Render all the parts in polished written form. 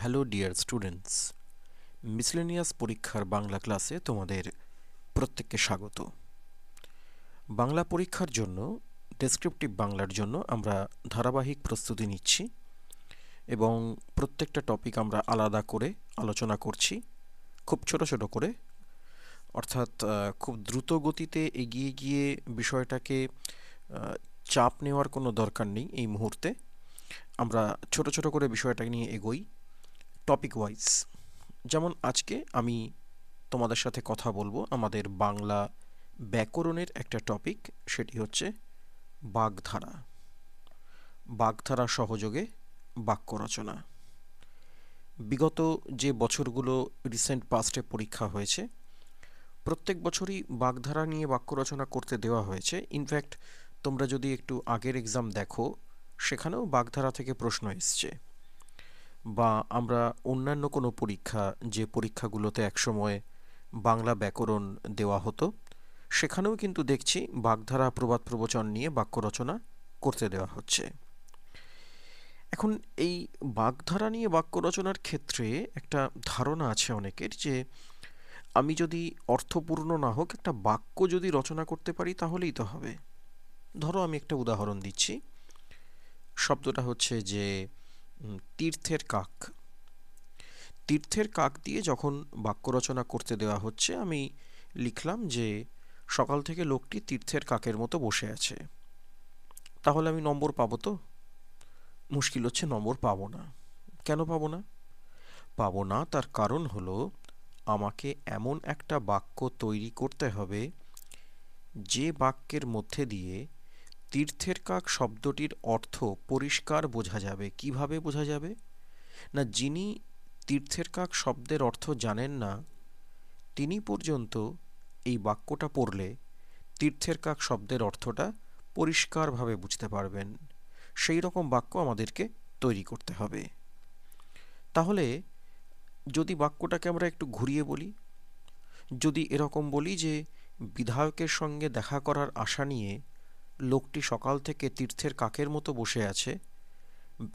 Hello dear students, miscellaneous পরীক্ষার বাংলা ক্লাসে তোমাদের প্রত্যেককে স্বাগত। বাংলা পরীক্ষার জন্য ডেসক্রিপটিভ বাংলার জন্য আমরা ধারাবাহিক প্রস্তুতি নিচ্ছি এবং প্রত্যেকটা টপিক আমরা আলাদা করে আলোচনা করছি, খুব ছোট ছোট করে, অর্থাৎ খুব দ্রুত গতিতে এগিয়ে গিয়ে বিষয়টাকে চাপ নেওয়ার কোনো দরকার নেই। এই মুহূর্তে আমরা ছোট ছোট করে বিষয়টাকে নিয়ে এগোই টপিক ওয়াইজ। যেমন আজকে আমি তোমাদের সাথে কথা বলবো আমাদের বাংলা ব্যাকরণের একটা টপিক, সেটি হচ্ছে বাগধারা। বাগধারা সহযোগে বাক্য রচনা। বিগত যে বছরগুলো রিসেন্ট পাস্টে পরীক্ষা হয়েছে, প্রত্যেক বছরই বাগধারা নিয়ে বাক্য রচনা করতে দেওয়া হয়েছে। ইনফ্যাক্ট তোমরা যদি একটু আগের এক্সাম দেখো, সেখানেও বাগধারা থেকে প্রশ্ন এসছে। বা আমরা অন্যান্য কোনো পরীক্ষা, যে পরীক্ষাগুলোতে একসময় বাংলা ব্যাকরণ দেওয়া হতো, সেখানেও কিন্তু দেখছি বাগধারা প্রবাদ প্রবচন নিয়ে বাক্য রচনা করতে দেওয়া হচ্ছে। এখন এই বাগধারা নিয়ে বাক্য রচনার ক্ষেত্রে একটা ধারণা আছে অনেকের, যে আমি যদি অর্থপূর্ণ না হোক একটা বাক্য যদি রচনা করতে পারি তাহলেই তো হবে। ধরো আমি একটা উদাহরণ দিচ্ছি। শব্দটা হচ্ছে যে তীর্থের কাক। তীর্থের কাক দিয়ে যখন বাক্য রচনা করতে দেওয়া হচ্ছে, আমি লিখলাম যে সকাল থেকে লোকটি তীর্থের কাকের মতো বসে আছে। তাহলে আমি নম্বর পাবো তো? মুশকিল হচ্ছে, নম্বর পাবো না। কেন পাবো না? পাবো না তার কারণ হলো, আমাকে এমন একটা বাক্য তৈরি করতে হবে যে বাক্যের মধ্যে দিয়ে তীর্থের কাক শব্দটির অর্থ পরিষ্কার বোঝা যাবে। কিভাবে বোঝা যাবে? না, যিনি তীর্থের কাক শব্দের অর্থ জানেন না, তিনি পর্যন্ত এই বাক্যটা পড়লে তীর্থের কাক শব্দের অর্থটা পরিষ্কারভাবে বুঝতে পারবেন। সেই রকম বাক্য আমাদেরকে তৈরি করতে হবে। তাহলে যদি বাক্যটাকে আমরা একটু ঘুরিয়ে বলি, যদি এরকম বলি যে বিধায়কের সঙ্গে দেখা করার আশা নিয়ে লোকটি সকাল থেকে তীর্থের কাকের মতো বসে আছে,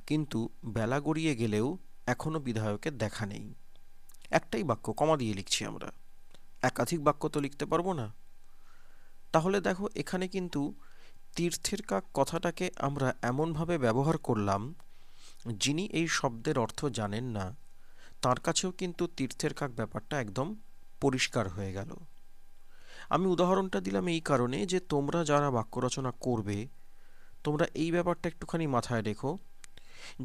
কিন্তু বেলা গড়িয়ে গেলেও এখনও বিধায়কের দেখা নেই। একটাই বাক্য, কমা দিয়ে লিখছি আমরা, একাধিক বাক্য তো লিখতে পারবো না। তাহলে দেখো, এখানে কিন্তু তীর্থের কাক কথাটাকে আমরা এমনভাবে ব্যবহার করলাম, যিনি এই শব্দের অর্থ জানেন না তার কাছেও কিন্তু তীর্থের কাক ব্যাপারটা একদম পরিষ্কার হয়ে গেল। আমি উদাহরণটা দিলাম এই কারণে যে তোমরা যারা বাক্য রচনা করবে, তোমরা এই ব্যাপারটা একটুখানি মাথায় রেখো,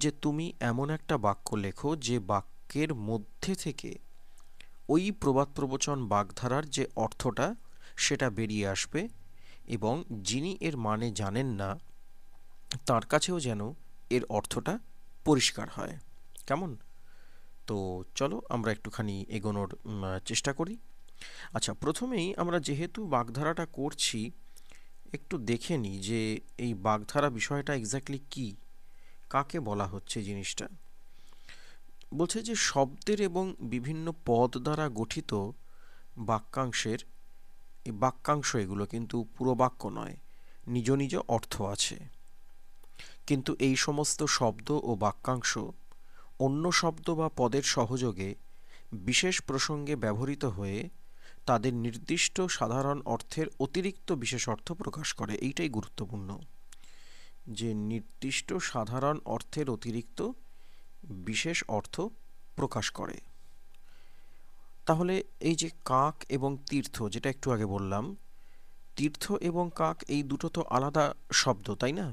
যে তুমি এমন একটা বাক্য লেখো যে বাক্যের মধ্যে থেকে ওই প্রবাদ প্রবচন বাগধারার যে অর্থটা সেটা বেরিয়ে আসবে, এবং যিনি এর মানে জানেন না তার কাছেও যেন এর অর্থটা পরিষ্কার হয়। কেমন? তো চলো আমরা একটুখানি এগোনোর চেষ্টা করি। আচ্ছা, প্রথমেই আমরা যেহেতু বাগধারাটা করছি, একটু দেখে নিই যে এই বাগধারা বিষয়টা এক্স্যাক্টলি কী, কাকে বলা হচ্ছে জিনিসটা। বলছে যে শব্দের এবং বিভিন্ন পদ দ্বারা গঠিত বাক্যাংশের, এই বাক্যাংশ এগুলো কিন্তু পুরো বাক্য নয়, নিজ নিজ অর্থ আছে। কিন্তু এই সমস্ত শব্দ ও বাক্যাংশ অন্য শব্দ বা পদের সহযোগে বিশেষ প্রসঙ্গে ব্যবহৃত হয়ে তাদের নির্দিষ্ট সাধারণ অর্থের অতিরিক্ত বিশেষ অর্থ প্রকাশ করে। এইটাই গুরুত্বপূর্ণ, যে নির্দিষ্ট সাধারণ অর্থের অতিরিক্ত বিশেষ অর্থ প্রকাশ করে। তাহলে এই যে কাক এবং তীর্থ, যেটা একটু আগে বললাম, তীর্থ এবং কাক এই দুটো তো আলাদা শব্দ, তাই না?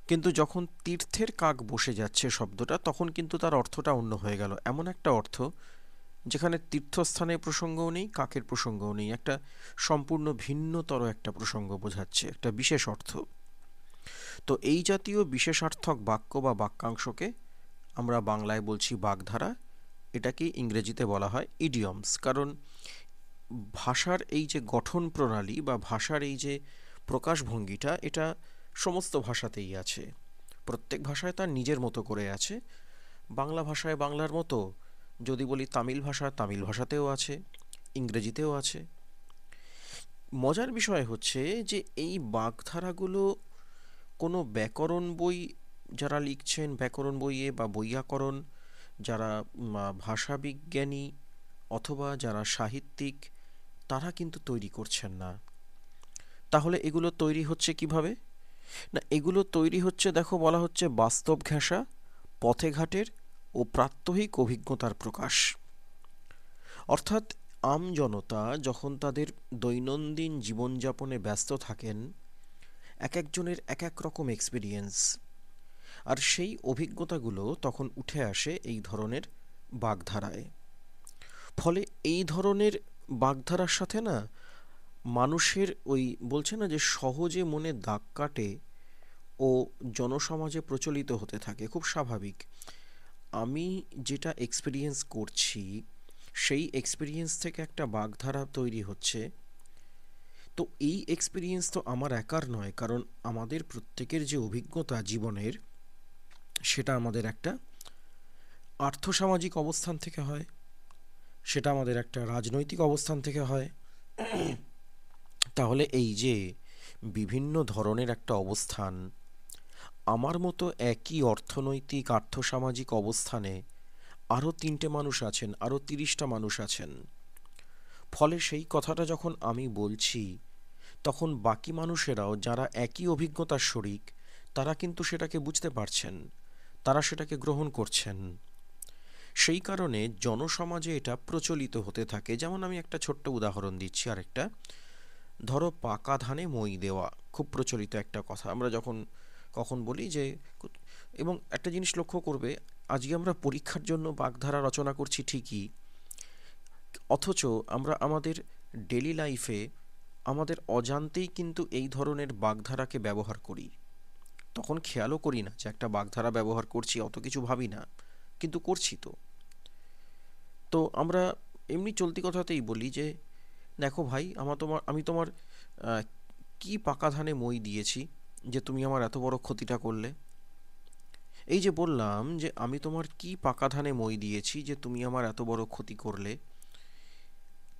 কিন্তু যখন তীর্থের কাক বসে যাচ্ছে শব্দটা, তখন কিন্তু তার অর্থটা অন্য হয়ে গেল। এমন একটা অর্থ যেখানে তীর্থস্থানের প্রসঙ্গও নেই, কাকের প্রসঙ্গও নেই, একটা সম্পূর্ণ ভিন্নতর একটা প্রসঙ্গ বোঝাচ্ছে, একটা বিশেষ অর্থ। তো এই জাতীয় বিশেষার্থক বাক্য বা বাক্যাংশকে আমরা বাংলায় বলছি বাগধারা। এটাকে ইংরেজিতে বলা হয় ইডিয়মস। কারণ ভাষার এই যে গঠন প্রণালী বা ভাষার এই যে প্রকাশভঙ্গিটা, এটা সমস্ত ভাষাতেই আছে। প্রত্যেক ভাষায় তার নিজের মতো করে আছে। বাংলা ভাষায় বাংলার মতো, যদি বলি তামিল ভাষা, তামিল ভাষাতেও আছে, ইংরেজিতেও আছে। মজার বিষয় হচ্ছে যে এই বাগধারাগুলো কোনো ব্যাকরণ বই যারা লিখছেন, ব্যাকরণ বইয়ে বা বৈয়াকরণ যারা ভাষাবিজ্ঞানী অথবা যারা সাহিত্যিক, তারা কিন্তু তৈরি করছেন না। তাহলে এগুলো তৈরি হচ্ছে কিভাবে? না, এগুলো তৈরি হচ্ছে, দেখো, বলা হচ্ছে বাস্তব ঘেঁষা, পথে ঘাটের ও প্রাত্যহিক অভিজ্ঞতার প্রকাশ। অর্থাৎ আমজনতা যখন তাদের দৈনন্দিন জীবনযাপনে ব্যস্ত থাকেন, এক একজনের এক এক রকম এক্সপিরিয়েন্স, আর সেই অভিজ্ঞতাগুলো তখন উঠে আসে এই ধরনের বাগধারায়। ফলে এই ধরনের বাগধারার সাথে না মানুষের ওই বলছে না যে সহজে মনে দাগ কাটে ও জনসমাজে প্রচলিত হতে থাকে, খুব স্বাভাবিক। আমি যেটা এক্সপিরিয়েন্স করছি সেই এক্সপিরিয়েন্স থেকে একটা বাগধারা তৈরি হচ্ছে। তো এই এক্সপিরিয়েন্স তো আমার একার নয়, কারণ আমাদের প্রত্যেকের যে অভিজ্ঞতা জীবনের, সেটা আমাদের একটা আর্থসামাজিক অবস্থান থেকে হয়, সেটা আমাদের একটা রাজনৈতিক অবস্থান থেকে হয়। তাহলে এই যে বিভিন্ন ধরনের একটা অবস্থান, আমার মতো একই অর্থনৈতিক আর্থসামাজিক অবস্থানে আরও ৩টে মানুষ আছেন, আরও ৩০টা মানুষ আছেন। ফলে সেই কথাটা যখন আমি বলছি, তখন বাকি মানুষেরাও যারা একই অভিজ্ঞতার শরিক, তারা কিন্তু সেটাকে বুঝতে পারছেন, তারা সেটাকে গ্রহণ করছেন। সেই কারণে জনসমাজে এটা প্রচলিত হতে থাকে। যেমন আমি একটা ছোট্ট উদাহরণ দিচ্ছি আরেকটা। ধরো, পাকা ধানে মই দেওয়া খুব প্রচলিত একটা কথা। আমরা যখন কখন বলি যে, এবং একটা জিনিস লক্ষ্য করবে, আজকে আমরা পরীক্ষার জন্য বাগধারা রচনা করছি ঠিকই, অথচ আমরা আমাদের ডেলি লাইফে আমাদের অজান্তেই কিন্তু এই ধরনের বাগধারাকে ব্যবহার করি। তখন খেয়ালও করি না যে একটা বাগধারা ব্যবহার করছি, অত কিছু ভাবি না, কিন্তু করছি তো। তো আমরা এমনি চলতি কথাতেই বলি যে, দেখো ভাই, আমি তোমার আহ, কি পাকা ধানে মই দিয়েছি যে তুমি আমার এত বড় ক্ষতিটা করলে। এই যে বললাম যে আমি তোমার কি পাকা ধানে মই দিয়েছি যে তুমি আমার এত বড় ক্ষতি করলে,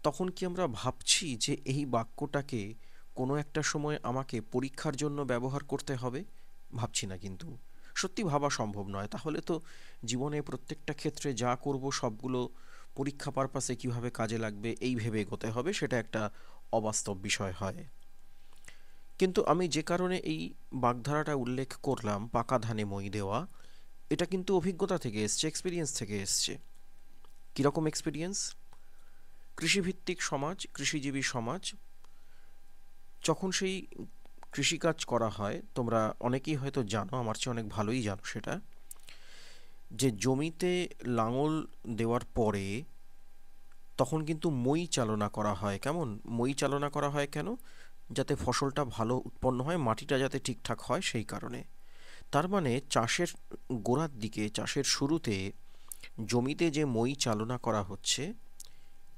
তখন কি আমরা ভাবছি যে এই বাক্যটাকে কোনো একটা সময় আমাকে পরীক্ষার জন্য ব্যবহার করতে হবে? ভাবছি না কিন্তু। সত্যি ভাবা সম্ভব নয়। তাহলে তো জীবনে প্রত্যেকটা ক্ষেত্রে যা করব সবগুলো পরীক্ষা পারপাসে কিভাবে কাজে লাগবে এই ভেবে এগোতে হবে, সেটা একটা অবাস্তব বিষয় হয়। কিন্তু আমি যে কারণে এই বাগধারাটা উল্লেখ করলাম, পাকা ধানে মই দেওয়া, এটা কিন্তু অভিজ্ঞতা থেকে এসছে, এক্সপিরিয়েন্স থেকে এসছে। কীরকম এক্সপিরিয়েন্স? কৃষিভিত্তিক সমাজ, কৃষিজীবী সমাজ, যখন সেই কৃষিকাজ করা হয়, তোমরা অনেকেই হয়তো জানো, আমার চেয়ে অনেক ভালোই জানো সেটা, যে জমিতে লাঙল দেওয়ার পরে তখন কিন্তু মই চালনা করা হয়। কেমন মই চালনা করা হয়? কেন? যাতে ফসলটা ভালো উৎপন্ন হয়, মাটিটা যাতে ঠিকঠাক হয়, সেই কারণে। তার মানে চাষের গোড়ার দিকে, চাষের শুরুতে জমিতে যে মই চালনা করা হচ্ছে,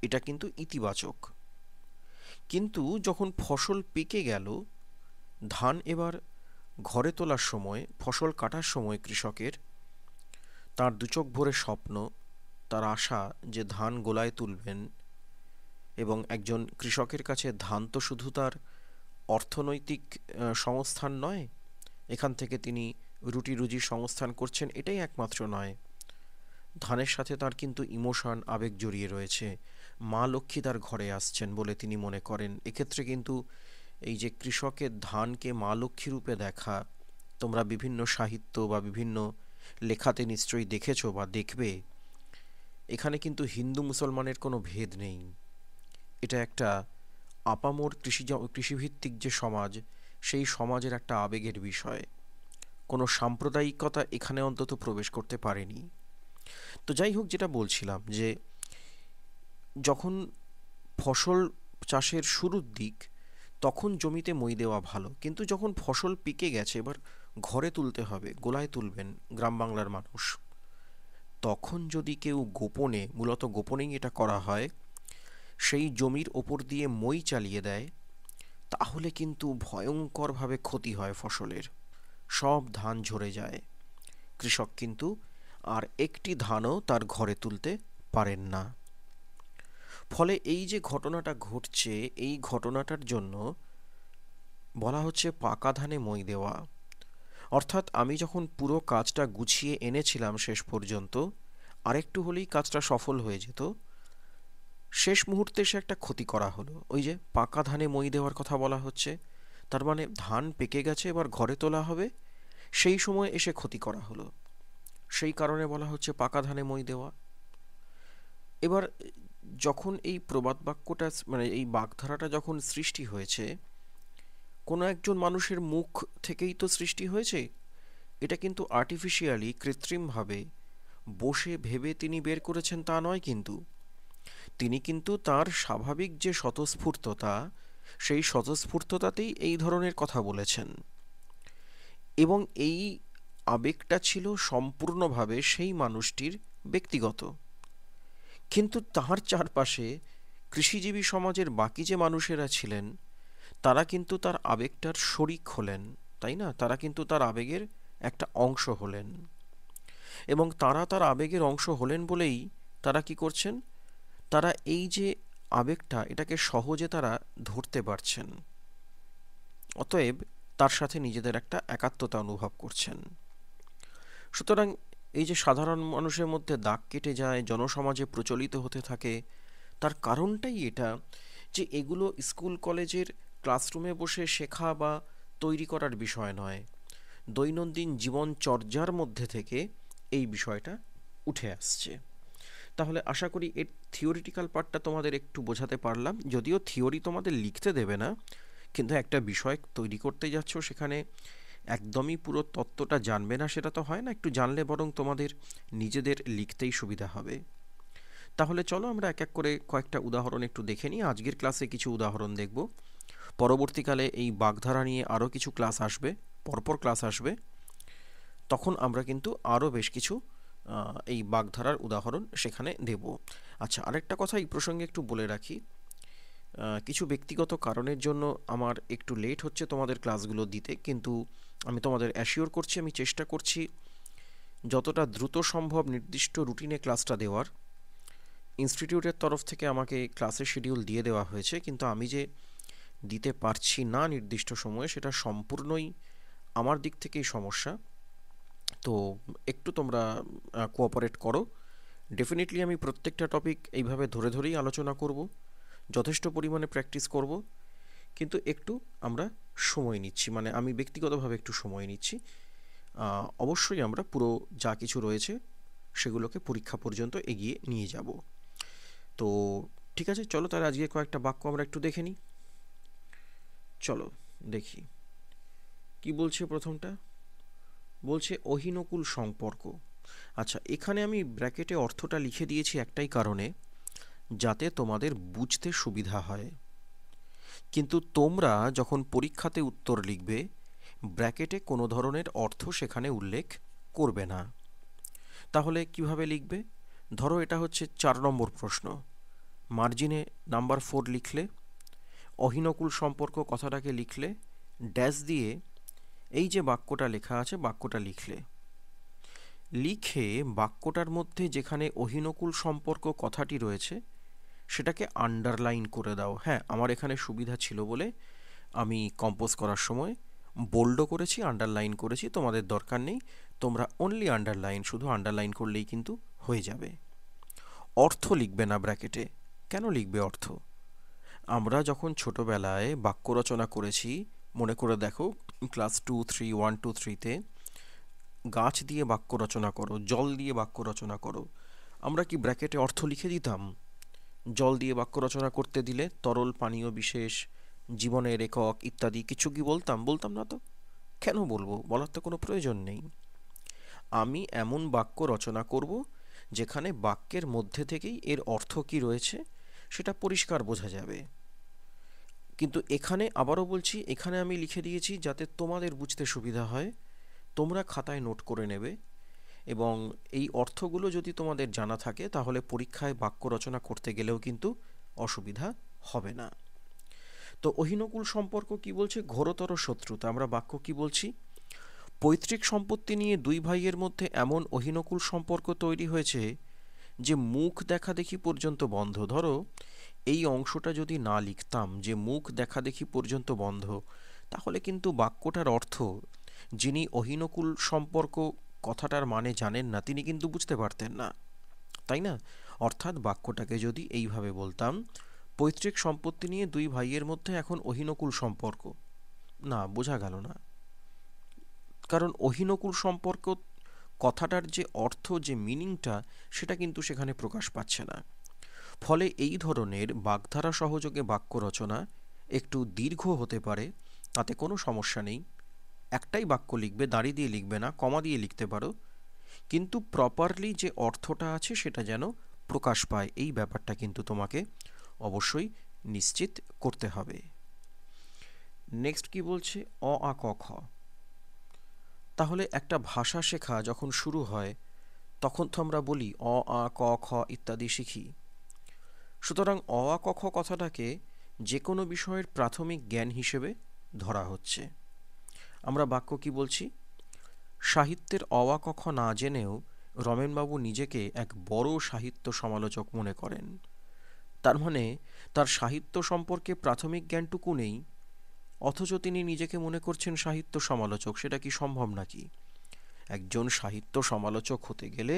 এটা কিন্তু ইতিবাচক। কিন্তু যখন ফসল পেকে গেল, ধান এবার ঘরে তোলার সময়, ফসল কাটার সময় কৃষকের তার দু চোখ ভরে স্বপ্ন, তার আশা যে ধান গোলায় তুলবেন, এবং একজন কৃষকের কাছে ধান তো শুধু তার অর্থনৈতিক সংস্থান নয়, এখান থেকে তিনি রুটি রুজির সংস্থান করছেন, এটাই একমাত্র নয়। ধানের সাথে তার কিন্তু ইমোশন, আবেগ জড়িয়ে রয়েছে। মা লক্ষ্মী তার ঘরে আসছেন বলে তিনি মনে করেন। এক্ষেত্রে কিন্তু এই যে কৃষকের ধানকে মা লক্ষ্মী রূপে দেখা, তোমরা বিভিন্ন সাহিত্য বা বিভিন্ন লেখাতে নিশ্চয়ই দেখেছো বা দেখবে। এখানে কিন্তু হিন্দু মুসলমানের কোনো ভেদ নেই। এটা একটা আপামর কৃষিভিত্তিক যে সমাজ, সেই সমাজের একটা আবেগের বিষয়। কোনো সাম্প্রদায়িকতা এখানে অন্তত প্রবেশ করতে পারেনি। তো যাই হোক, যেটা বলছিলাম যে যখন ফসল চাষের শুরুর দিক, তখন জমিতে মই দেওয়া ভালো। কিন্তু যখন ফসল পেকে গেছে, এবার ঘরে তুলতে হবে, গোলায় তুলবেন গ্রাম বাংলার মানুষ, তখন যদি কেউ গোপনে, মূলত গোপনেই এটা করা হয়, সেই জমির ওপর দিয়ে মই চালিয়ে দেয়, তাহলে কিন্তু ভয়ঙ্করভাবে ক্ষতি হয় ফসলের। সব ধান ঝরে যায়। কৃষক কিন্তু আর একটি ধানও তার ঘরে তুলতে পারেন না। ফলে এই যে ঘটনাটা ঘটছে, এই ঘটনাটার জন্য বলা হচ্ছে পাকা ধানে মই দেওয়া। অর্থাৎ আমি যখন পুরো কাজটা গুছিয়ে এনেছিলাম শেষ পর্যন্ত, আরেকটু হলেই কাজটা সফল হয়ে যেত, শেষ মুহূর্তে সে একটা ক্ষতি করা হলো। ওই যে পাকা ধানে মই দেওয়ার কথা বলা হচ্ছে, তার মানে ধান পেকে গেছে, এবার ঘরে তোলা হবে, সেই সময় এসে ক্ষতি করা হলো, সেই কারণে বলা হচ্ছে পাকা ধানে মই দেওয়া। এবার যখন এই প্রবাদ বাক্যটা মানে এই বাগধারাটা যখন সৃষ্টি হয়েছে, কোনো একজন মানুষের মুখ থেকেই তো সৃষ্টি হয়েছে। এটা কিন্তু আর্টিফিশিয়ালি, কৃত্রিমভাবে বসে ভেবে তিনি বের করেছেন তা নয় কিন্তু। তিনি কিন্তু তার স্বাভাবিক যে স্বতঃস্ফূর্ততা, সেই স্বতঃস্ফূর্ততাতেই এই ধরনের কথা বলেছেন। এবং এই আবেগটা ছিল সম্পূর্ণভাবে সেই মানুষটির ব্যক্তিগত। কিন্তু তার চারপাশে কৃষিজীবী সমাজের বাকি যে মানুষেরা ছিলেন, তারা কিন্তু তার আবেগটার শরিক হলেন, তাই না? তারা কিন্তু তার আবেগের একটা অংশ হলেন। এবং তারা তার আবেগের অংশ হলেন বলেই তারা কি করছেন, তারা এই যে আবেগটা, এটাকে সহজে তারা ধরতে পারছেন। অতএব তার সাথে নিজেদের একটা একাত্মতা অনুভব করছেন। সুতরাং এই যে সাধারণ মানুষের মধ্যে দাগ কেটে যায়, জনসমাজে প্রচলিত হতে থাকে, তার কারণটাই এটা যে এগুলো স্কুল কলেজের ক্লাসরুমে বসে শেখা বা তৈরি করার বিষয় নয়, দৈনন্দিন জীবনচর্যার মধ্যে থেকে এই বিষয়টা উঠে আসছে। তাহলে আশা করি এর থিওরিটিক্যাল পার্টটা তোমাদের একটু বোঝাতে পারলাম। যদিও থিওরি তোমাদের লিখতে দেবে না, কিন্তু একটা বিষয় তৈরি করতে যাচ্ছ, সেখানে একদমই পুরো তত্ত্বটা জানবে না সেটা তো হয় না, একটু জানলে বরং তোমাদের নিজেদের লিখতেই সুবিধা হবে। তাহলে চলো আমরা এক এক করে কয়েকটা উদাহরণ একটু দেখে নিই। আজকের ক্লাসে কিছু উদাহরণ দেখব, পরবর্তীকালে এই বাগধারা নিয়ে আরও কিছু ক্লাস আসবে, পরপর ক্লাস আসবে, তখন আমরা কিন্তু আরও বেশ কিছু এই বাগধারার উদাহরণ সেখানে দেব। আচ্ছা, আরেকটা কথা এই প্রসঙ্গে একটু বলে রাখি, কিছু ব্যক্তিগত কারণের জন্য আমার একটু লেট হচ্ছে তোমাদের ক্লাসগুলো দিতে, কিন্তু আমি তোমাদের অ্যাসিওর করছি আমি চেষ্টা করছি যতটা দ্রুত সম্ভব নির্দিষ্ট রুটিনে ক্লাসটা দেওয়ার। ইনস্টিটিউটের তরফ থেকে আমাকে ক্লাসের শিডিউল দিয়ে দেওয়া হয়েছে, কিন্তু আমি যে দিতে পারছি না নির্দিষ্ট সময়ে, সেটা সম্পূর্ণই আমার দিক থেকেই সমস্যা। তো একটু তোমরা কোঅপারেট করো। ডেফিনেটলি আমি প্রত্যেকটা টপিক এইভাবে ধরে ধরেই আলোচনা করব, যথেষ্ট পরিমাণে প্র্যাকটিস করব, কিন্তু একটু আমরা সময় নিচ্ছি, মানে আমি ব্যক্তিগতভাবে একটু সময় নিচ্ছি। অবশ্যই আমরা পুরো যা কিছু রয়েছে সেগুলোকে পরীক্ষা পর্যন্ত এগিয়ে নিয়ে যাব। তো ঠিক আছে, চলো তাহলে আজকে কয়েকটা বাক্য আমরা একটু দেখে নিই। চলো দেখি কি বলছে। প্রথমটা বলছে অহিনকুল সম্পর্ক। আচ্ছা, এখানে আমি ব্র্যাকেটে অর্থটা লিখে দিয়েছি একটাই কারণে, যাতে তোমাদের বুঝতে সুবিধা হয়। কিন্তু তোমরা যখন পরীক্ষাতে উত্তর লিখবে, ব্র্যাকেটে কোনো ধরনের অর্থ সেখানে উল্লেখ করবে না। তাহলে কিভাবে লিখবে? ধরো এটা হচ্ছে 4 নম্বর প্রশ্ন, মার্জিনে নাম্বার 4 লিখলে, অহিনকুল সম্পর্ক কথাটাকে লিখলে, ড্যাশ দিয়ে এই যে বাক্যটা লেখা আছে বাক্যটা লিখলে, লিখে বাক্যটার মধ্যে যেখানে অহিনকুল সম্পর্ক কথাটি রয়েছে সেটাকে আন্ডারলাইন করে দাও। হ্যাঁ, আমার এখানে সুবিধা ছিল বলে আমি কম্পোজ করার সময় বোল্ডও করেছি, আন্ডারলাইন করেছি, তোমাদের দরকার নেই, তোমরা অনলি আন্ডারলাইন, শুধু আন্ডারলাইন করলেই কিন্তু হয়ে যাবে। অর্থ লিখবে না ব্র্যাকেটে। কেন লিখবে অর্থ? আমরা যখন ছোটবেলায় বাক্য রচনা করেছি, মনে করে দেখো, ক্লাস 2, 3, 1, 2, 3-তে গাছ দিয়ে বাক্য রচনা করো, জল দিয়ে বাক্য রচনা করো, আমরা কি ব্র্যাকেটে অর্থ লিখে দিতাম? জল দিয়ে বাক্য রচনা করতে দিলে তরল, পানীয় বিশেষ, জীবনের একক ইত্যাদি কিছু কি বলতাম? বলতাম না তো। কেন বলবো? বলার তো কোনো প্রয়োজন নেই। আমি এমন বাক্য রচনা করব যেখানে বাক্যের মধ্যে থেকেই এর অর্থ কি রয়েছে সেটা পরিষ্কার বোঝা যাবে। কিন্তু এখানে আবারও বলছি, এখানে আমি লিখে দিয়েছি যাতে তোমাদের বুঝতে সুবিধা হয়, তোমরা খাতায় নোট করে নেবে, এবং এই অর্থগুলো যদি তোমাদের জানা থাকে তাহলে পরীক্ষায় বাক্য রচনা করতে গেলেও কিন্তু অসুবিধা হবে না। তো অহিনকুল সম্পর্ক কি বলছে? ঘোরতর শত্রুতা। আমরা বাক্য কি বলছি? পৈতৃক সম্পত্তি নিয়ে দুই ভাইয়ের মধ্যে এমন অহিনকুল সম্পর্ক তৈরি হয়েছে যে মুখ দেখা দেখি পর্যন্ত বন্ধ। ধরো এই অংশটা যদি না লিখতাম, যে মুখ দেখা দেখি পর্যন্ত বন্ধ, তাহলে কিন্তু বাক্যটার অর্থ যিনি অহিনকুল সম্পর্ক কথাটার মানে জানেন না তিনি কিন্তু বুঝতে পারতেন না। তাই না? অর্থাৎ বাক্যটাকে যদি এইভাবে বলতাম, পৈতৃক সম্পত্তি নিয়ে দুই ভাইয়ের মধ্যে এখন অহিনকুল সম্পর্ক, না, বোঝা গেল না। কারণ অহিনকুল সম্পর্ক কথাটার যে অর্থ, যে মিনিংটা, সেটা কিন্তু সেখানে প্রকাশ পাচ্ছে না। ফলে এই ধরনের বাগধারা সহযোগে বাক্য রচনা একটু দীর্ঘ হতে পারে, তাতে কোনো সমস্যা নেই। একটাই বাক্য লিখবে, দাঁড়ি দিয়ে লিখবে না, কমা দিয়ে লিখতে পারো, কিন্তু প্রপারলি যে অর্থটা আছে সেটা যেন প্রকাশ পায়, এই ব্যাপারটা কিন্তু তোমাকে অবশ্যই নিশ্চিত করতে হবে। নেক্সট কি বলছে? অ আ ক খ। তাহলে একটা ভাষা শেখা যখন শুরু হয় তখন তো আমরা বলি অ আ ক খ ইত্যাদি শিখি। সুতরাং অ আ ক খ কথাটাকে যে কোনো বিষয়ের প্রাথমিক জ্ঞান হিসেবে ধরা হচ্ছে। আমরা বাক্য কি বলছি? সাহিত্যের অ আ ক খ না জেনেও রমেনবাবু নিজেকে এক বড় সাহিত্য সমালোচক মনে করেন। তার মানে তার সাহিত্য সম্পর্কে প্রাথমিক জ্ঞানটুকু নেই, অথচ তিনি নিজেকে মনে করছেন সাহিত্য সমালোচক। সেটা কি সম্ভব নাকি? একজন সাহিত্য সমালোচক হতে গেলে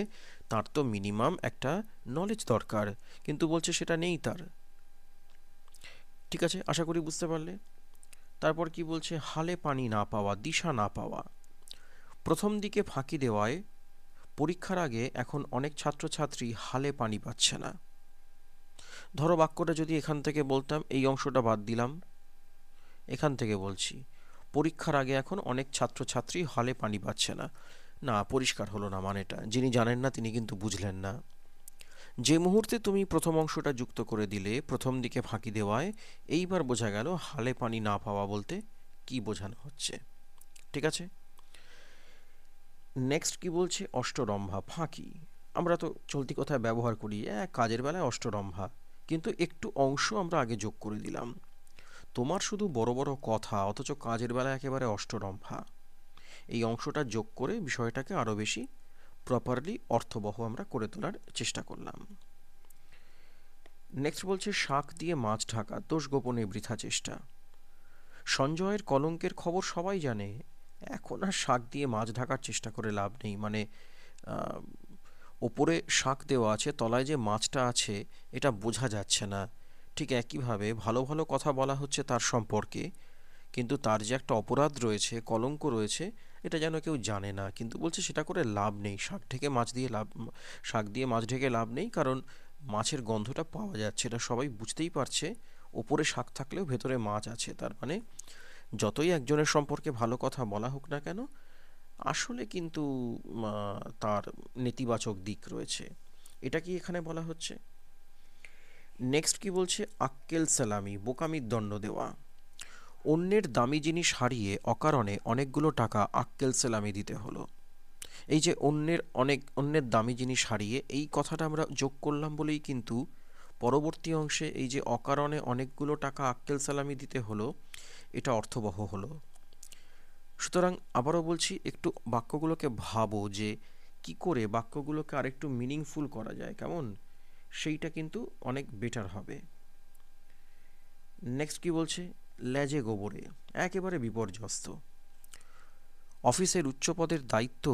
তার তো মিনিমাম একটা নলেজ দরকার, কিন্তু বলছে সেটা নেই তার। ঠিক আছে, আশা করি বুঝতে পারলে। তারপর কি বলছে? হালে পানি না পাওয়া, দিশা না পাওয়া। প্রথম দিকে ফাঁকি দেওয়ায় পরীক্ষার আগে এখন অনেক ছাত্রছাত্রী হালে পানি পাচ্ছে না। ধরো বাক্যটা যদি এখান থেকে বলতাম, এই অংশটা বাদ দিলাম, এখান থেকে বলছি পরীক্ষার আগে এখন অনেক ছাত্রছাত্রী হালে পানি পাচ্ছে না, না, পরিষ্কার হলো না মানেটা। যিনি জানেন না তিনি কিন্তু বুঝলেন না। যে মুহূর্তে তুমি প্রথম অংশটা যুক্ত করে দিলে, প্রথম দিকে ফাঁকি দেওয়ায়, এইবার বোঝা গেল হালে পানি না পাওয়া বলতে কি বোঝানো হচ্ছে। ঠিক আছে, নেক্সট কি বলছে? অষ্টরম্ভা, ফাঁকি। আমরা তো চলতি কথায় ব্যবহার করি, কাজের বেলায় অষ্টরম্ভা, কিন্তু একটু অংশ আমরা আগে যোগ করে দিলাম। তোমার শুধু বড় বড় কথা, অথচ কাজের বেলায় একেবারে অষ্টরম্ভা। এই অংশটা যোগ করে বিষয়টাকে আরও বেশি প্রপারলি অর্থবহ আমরা করে তোলার চেষ্টা করলাম। নেক্সট বলছে শাক দিয়ে মাছ ঢাকা, দোষ গোপনে বৃথা চেষ্টা। সঞ্জয়ের কলঙ্কের খবর সবাই জানে, এখন আর শাক দিয়ে মাছ ঢাকার চেষ্টা করে লাভ নেই। মানে আহ, ওপরে শাক দেওয়া আছে, তলায় যে মাছটা আছে এটা বোঝা যাচ্ছে না। ঠিক একইভাবে ভালো ভালো কথা বলা হচ্ছে তার সম্পর্কে, কিন্তু তার যে একটা অপরাধ রয়েছে, কলঙ্ক রয়েছে, এটা যেন কেউ জানে না। কিন্তু বলছে সেটা করে লাভ নেই, শাক দিয়ে মাছ ঢেকে লাভ নেই, কারণ মাছের গন্ধটা পাওয়া যাচ্ছে, এটা সবাই বুঝতেই পারছে। ওপরে শাক থাকলেও ভেতরে মাছ আছে, তার মানে যতই একজনের সম্পর্কে ভালো কথা বলা হোক না কেন, আসলে কিন্তু তার নেতিবাচক দিক রয়েছে। এটা কি এখানে বলা হচ্ছে? নেক্সট কি বলছে? আক্কেল সেলামি, বোকামির দণ্ড দেওয়া। অন্যের দামি জিনিস হারিয়ে অকারণে অনেকগুলো টাকা আক্কেল সেলামি দিতে হলো। এই যে অন্যের দামি জিনিস হারিয়ে, এই কথাটা আমরা যোগ করলাম বলেই কিন্তু পরবর্তী অংশে এই যে অকারণে অনেকগুলো টাকা আক্কেল সালামি দিতে হলো, এটা অর্থবহ হলো। সুতরাং আবারও বলছি, একটু বাক্যগুলোকে ভাবো যে কি করে বাক্যগুলোকে আরেকটু মিনিংফুল করা যায়, কেমন? সেইটা কিন্তু অনেক বেটার হবে। নেক্সট কি বলছে? লেজে গোবরে, একেবারে বিপর্যস্ত। অফিসের উচ্চপদের দায়িত্ব,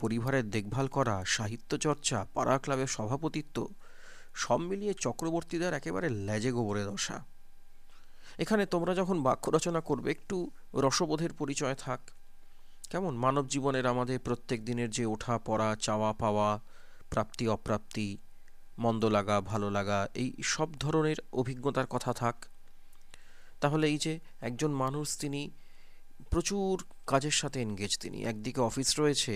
পরিবারের দেখভাল করা, সাহিত্য চর্চা, পাড়া ক্লাবের সভাপতিত্ব, সব মিলিয়ে চক্রবর্তীদার একেবারে লেজে গোবরে দশা। এখানে তোমরা যখন বাক্য রচনা করবে একটু রসবোধের পরিচয় থাক, কেমন? মানব জীবনের আমাদের প্রত্যেক দিনের যে ওঠা পড়া, চাওয়া পাওয়া, প্রাপ্তি অপ্রাপ্তি, মন্দ লাগা ভালো লাগা, এই সব ধরনের অভিজ্ঞতার কথা থাক। তাহলে এই যে একজন মানুষ, তিনি প্রচুর কাজের সাথে এনগেজ, তিনি একদিকে অফিস রয়েছে,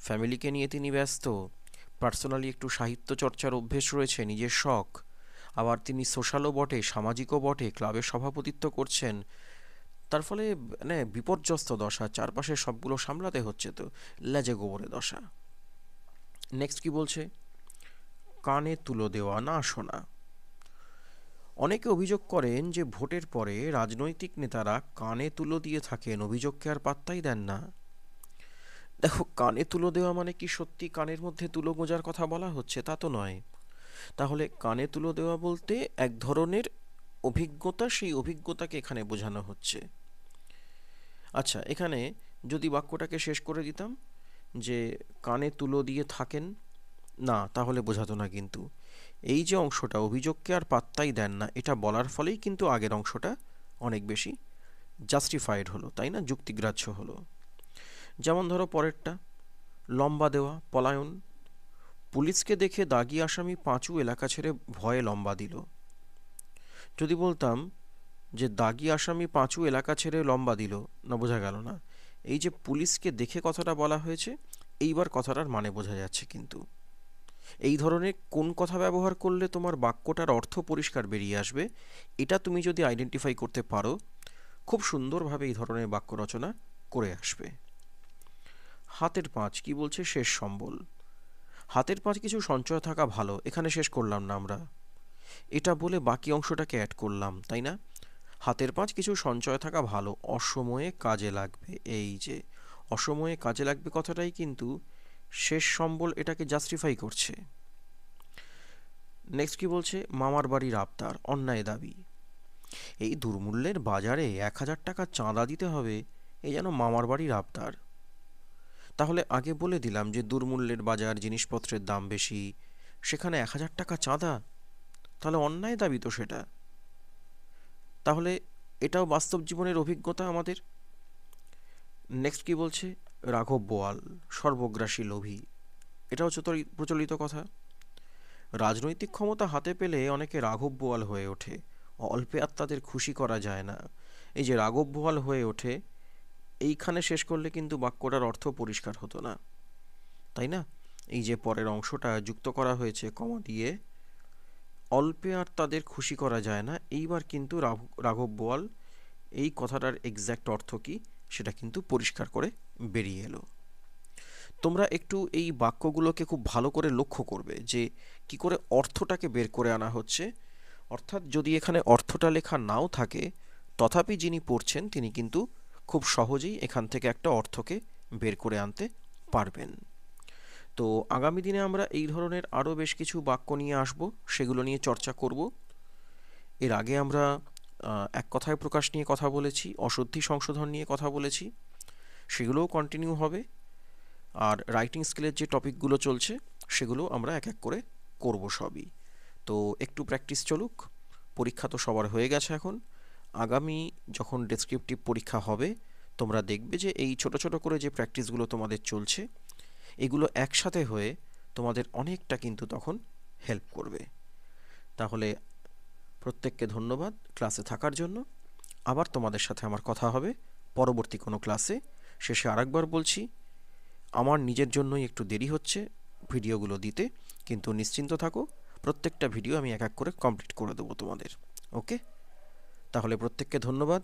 ফ্যামিলিকে নিয়ে তিনি ব্যস্ত, পার্সোনালি একটু সাহিত্য চর্চার অভ্যেস রয়েছে, নিজের শখ, আবার তিনি সোশ্যালও বটে, সামাজিকও বটে, ক্লাবের সভাপতিত্ব করছেন। তার ফলে মানে বিপর্যস্ত দশা, চারপাশে সবগুলো সামলাতে হচ্ছে, তো লেজে গোবরে দশা। নেক্সট কি বলছে? কানে তুলো দেওয়া, না শোনা। অনেকে অভিযোগ করেন যে ভোটের পরে রাজনৈতিক নেতারা কানে তুলো দিয়ে থাকেন, অভিযোগকে আর পাত্তাই দেন না। দেখো, কানে তুলো দেওয়া মানে কি সত্যি কানের মধ্যে তুলো গোঁজার কথা বলা হচ্ছে? তা তো নয়। তাহলে কানে তুলো দেওয়া বলতে এক ধরনের অভিজ্ঞতা, সেই অভিজ্ঞতাকে এখানে বোঝানো হচ্ছে। আচ্ছা, এখানে যদি বাক্যটাকে শেষ করে দিতাম যে কানে তুলো দিয়ে থাকেন, না, তাহলে বোঝাতো না কিন্তু। এই যে অংশটা অভিযোগকে আর পাত্তাই দেন না, এটা বলার ফলেই কিন্তু আগের অংশটা অনেক বেশি জাস্টিফাইড হলো, তাই না? যুক্তিগ্রাহ্য হলো। যেমন ধরো পরেরটা, লম্বা দেওয়া, পলায়ন। পুলিশকে দেখে দাগি আসামি পাঁচু এলাকা ছেড়ে ভয়ে লম্বা দিল। যদি বলতাম যে দাগি আসামি পাঁচু এলাকা ছেড়ে লম্বা দিল, না, বোঝা গেল না। এই যে পুলিশকে দেখে কথাটা বলা হয়েছে, এইবার কথাটার মানে বোঝা যাচ্ছে কিন্তু। এই ধরনের কোন কথা ব্যবহার করলে তোমার বাক্যটার অর্থ পরিষ্কার বেরিয়ে আসবে, এটা তুমি যদি আইডেন্টিফাই করতে পারো, খুব সুন্দরভাবে এই ধরনের বাক্য রচনা করে আসবে। হাতের পাঁচ কি বলছে? শেষ সম্বল। হাতের পাঁচ কিছু সঞ্চয় থাকা ভালো, এখানে শেষ করলাম না আমরা, এটা বলে বাকি অংশটাকে অ্যাড করলাম, তাই না? হাতের পাঁচ কিছু সঞ্চয় থাকা ভালো, অসময়ে কাজে লাগবে। এই যে অসময়ে কাজে লাগবে কথাটাই কিন্তু শেষ সম্বল এটাকে জাস্টিফাই করছে। নেক্সট কি বলছে? মামার বাড়ির আবদার, অন্যায় দাবি। এই দুর্মূল্যের বাজারে 1,000 টাকা চাঁদা দিতে হবে, এই যেন মামার বাড়ির আবদার। তাহলে আগে বলে দিলাম যে দুর্মূল্যের বাজার, জিনিসপত্রের দাম বেশি, সেখানে 1,000 টাকা চাঁদা, তাহলে অন্যায় দাবি তো সেটা। তাহলে এটাও বাস্তব জীবনের অভিজ্ঞতা আমাদের। নেক্সট কি বলছে? রাঘব বোয়াল, সর্বগ্রাসী লোভী। এটা হচ্ছে তোর প্রচলিত কথা। রাজনৈতিক ক্ষমতা হাতে পেলে অনেকে রাঘব বোয়াল হয়ে ওঠে, অল্পে আর তাদের খুশি করা যায় না। এই যে রাঘব বোয়াল হয়ে ওঠে, এইখানে শেষ করলে কিন্তু বাক্যটার অর্থ পরিষ্কার হতো না, তাই না? এই যে পরের অংশটা যুক্ত করা হয়েছে কমা দিয়ে, অল্পে আর তাদের খুশি করা যায় না, এইবার কিন্তু রাঘব বোয়াল, এই কথাটার এক্স্যাক্ট অর্থ কী সেটা কিন্তু পরিষ্কার করে বেরিয়ে এলো। তোমরা একটু এই বাক্যগুলোকে খুব ভালো করে লক্ষ্য করবে যে কি করে অর্থটাকে বের করে আনা হচ্ছে। অর্থাৎ যদি এখানে অর্থটা লেখা নাও থাকে, তথাপি যিনি পড়ছেন তিনি কিন্তু খুব সহজেই এখান থেকে একটা অর্থকে বের করে আনতে পারবেন। তো আগামী দিনে আমরা এই ধরনের আরও বেশ কিছু বাক্য নিয়ে আসব, সেগুলো নিয়ে চর্চা করব। এর আগে আমরা এক কথায় প্রকাশ নিয়ে কথা বলেছি, অশুদ্ধি সংশোধন নিয়ে কথা বলেছি, সেগুলোও কন্টিনিউ হবে। আর রাইটিং স্কিলের যে টপিকগুলো চলছে সেগুলো আমরা এক এক করে করব সবই। তো একটু প্র্যাকটিস চলুক। পরীক্ষা তো সবার হয়ে গেছে এখন। আগামী যখন ডেসক্রিপটিভ পরীক্ষা হবে, তোমরা দেখবে যে এই ছোট ছোট করে যে প্র্যাকটিসগুলো তোমাদের চলছে, এগুলো একসাথে হয়ে তোমাদের অনেকটা কিন্তু তখন হেল্প করবে। তাহলে প্রত্যেককে ধন্যবাদ ক্লাসে থাকার জন্য। আবার তোমাদের সাথে আমার কথা হবে পরবর্তী কোনো ক্লাসে। শেষে আরেকবার বলছি, আমার নিজের জন্যই একটু দেরি হচ্ছে ভিডিওগুলো দিতে, কিন্তু নিশ্চিন্ত থাকো, প্রত্যেকটা ভিডিও আমি এক এক করে কমপ্লিট করে দেবো তোমাদের। ওকে, তাহলে প্রত্যেককে ধন্যবাদ।